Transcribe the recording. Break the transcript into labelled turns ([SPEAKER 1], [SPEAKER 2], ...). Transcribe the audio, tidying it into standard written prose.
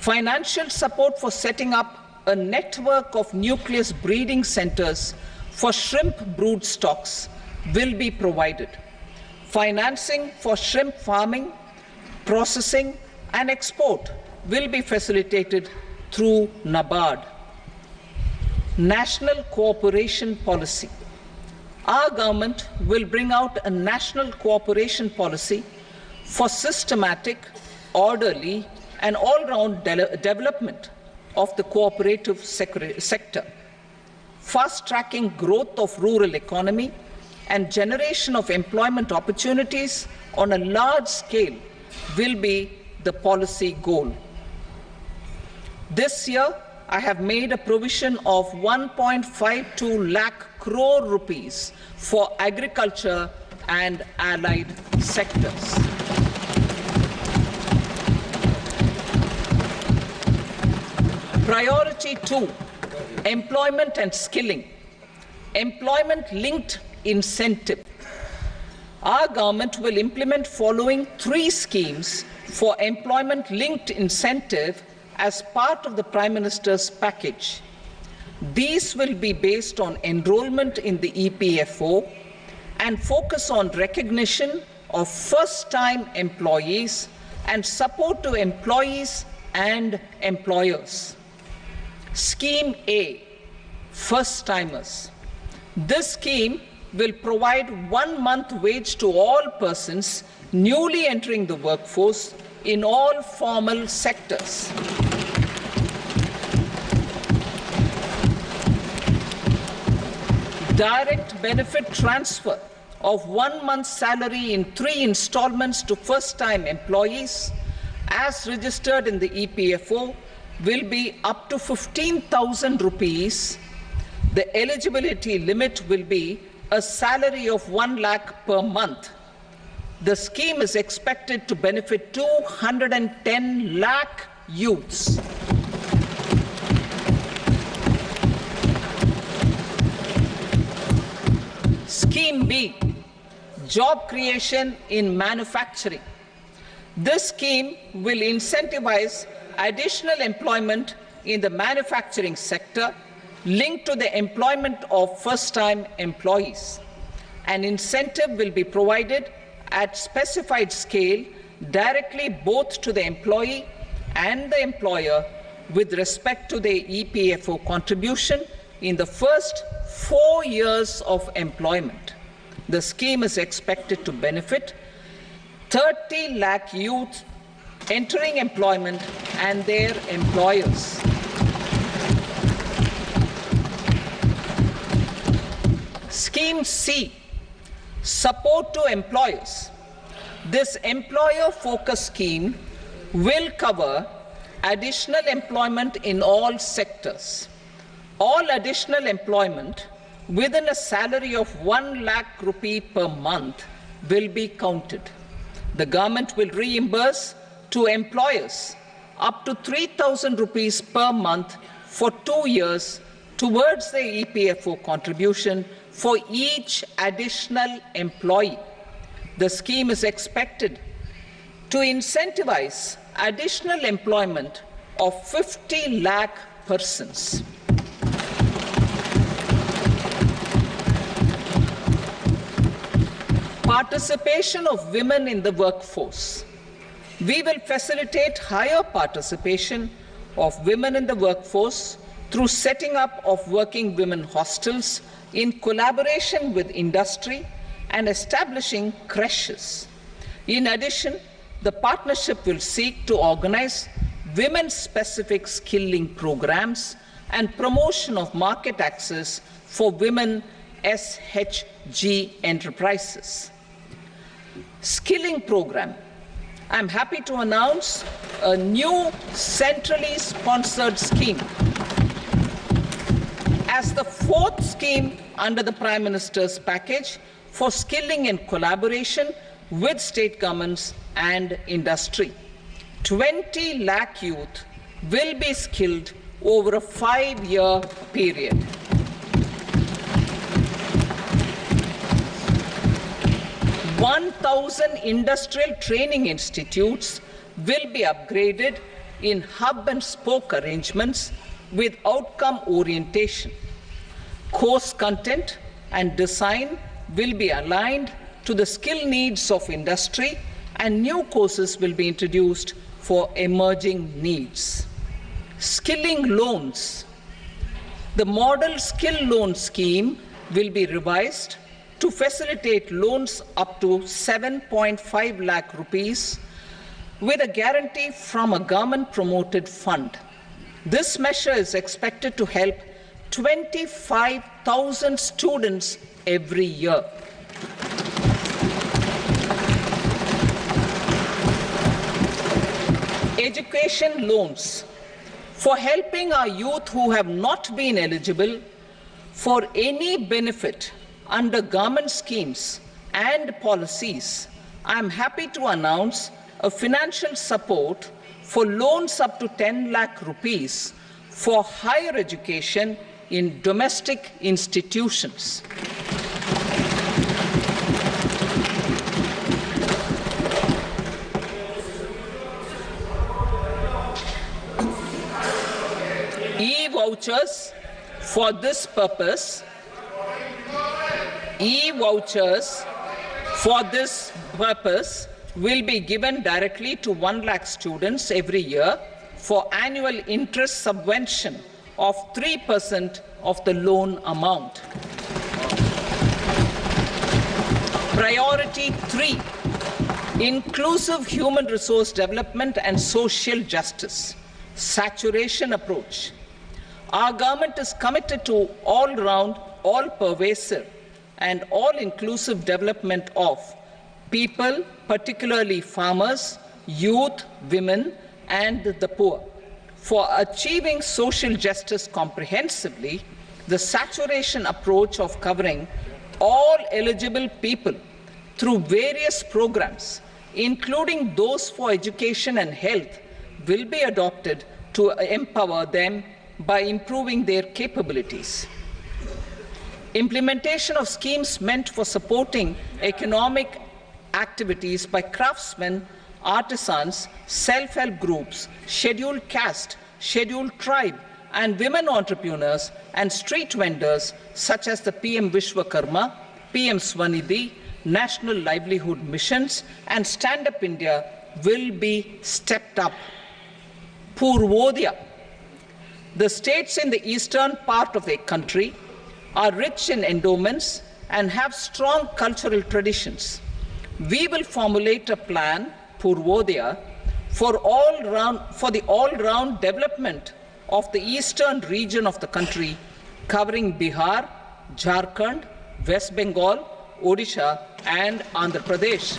[SPEAKER 1] Financial support for setting up a network of nucleus breeding centers for shrimp brood stocks will be provided. Financing for shrimp farming, processing and export will be facilitated through NABARD. National cooperation policy. Our government will bring out a national cooperation policy for systematic, orderly and all-round development of the cooperative sector, fast-tracking growth of rural economy and generation of employment opportunities on a large scale will be the policy goal. This year, I have made a provision of 1.52 lakh crore rupees for agriculture and allied sectors. Priority 2, employment and skilling. Employment-linked incentive. Our government will implement following 3 schemes for employment-linked incentive as part of the Prime Minister's package. These will be based on enrollment in the EPFO and focus on recognition of first-time employees and support to employees and employers. Scheme A, first-timers. This scheme will provide 1 month wage to all persons newly entering the workforce in all formal sectors. Direct benefit transfer of 1 month's salary in 3 installments to first-time employees as registered in the EPFO will be up to 15,000 rupees. The eligibility limit will be a salary of 1 lakh per month. The scheme is expected to benefit 210 lakh youths. Scheme B, job creation in manufacturing. This scheme will incentivize additional employment in the manufacturing sector linked to the employment of first-time employees. An incentive will be provided at specified scale directly both to the employee and the employer with respect to the EPFO contribution in the first 4 years of employment. The scheme is expected to benefit 30 lakh youth entering employment and their employers. Scheme C, support to employers. This employer-focused scheme will cover additional employment in all sectors. All additional employment within a salary of 1 lakh rupee per month will be counted. The government will reimburse to employers up to 3,000 rupees per month for 2 years towards the EPFO contribution for each additional employee. The scheme is expected to incentivize additional employment of 50 lakh persons. Participation of women in the workforce. We will facilitate higher participation of women in the workforce through setting up of working women hostels in collaboration with industry and establishing creches. In addition, the partnership will seek to organize women-specific skilling programs and promotion of market access for women SHG enterprises. Skilling program. I'm happy to announce a new centrally sponsored scheme as the 4th scheme under the Prime Minister's package for skilling in collaboration with state governments and industry. 20 lakh youth will be skilled over a 5-year period. (1,000 industrial training institutes will be upgraded in hub and spoke arrangements with outcome orientation. Course content and design will be aligned to the skill needs of industry, and new courses will be introduced for emerging needs. Skilling loans. The model skill loan scheme will be revised to facilitate loans up to 7.5 lakh rupees with a guarantee from a government-promoted fund. This measure is expected to help 25,000 students every year. Education loans. For helping our youth who have not been eligible for any benefit under government schemes and policies, I am happy to announce a financial support for loans up to 10 lakh rupees for higher education in domestic institutions. E-vouchers for this purpose. E-vouchers for this purpose will be given directly to 1 lakh students every year for annual interest subvention of 3% of the loan amount. Priority 3, inclusive human resource development and social justice. Saturation approach. Our government is committed to all-round, all-pervasive and all-inclusive development of people, particularly farmers, youth, women, and the poor. For achieving social justice comprehensively, the saturation approach of covering all eligible people through various programs, including those for education and health, will be adopted to empower them by improving their capabilities. Implementation of schemes meant for supporting economic activities by craftsmen, artisans, self-help groups, scheduled caste, scheduled tribe, and women entrepreneurs and street vendors such as the PM Vishwakarma, PM Swanidhi, National Livelihood Missions, and Stand Up India will be stepped up. Purvodaya. The states in the eastern part of the country are rich in endowments and have strong cultural traditions. We will formulate a plan, Purvodaya, for the all-round development of the eastern region of the country, covering Bihar, Jharkhand, West Bengal, Odisha, and Andhra Pradesh.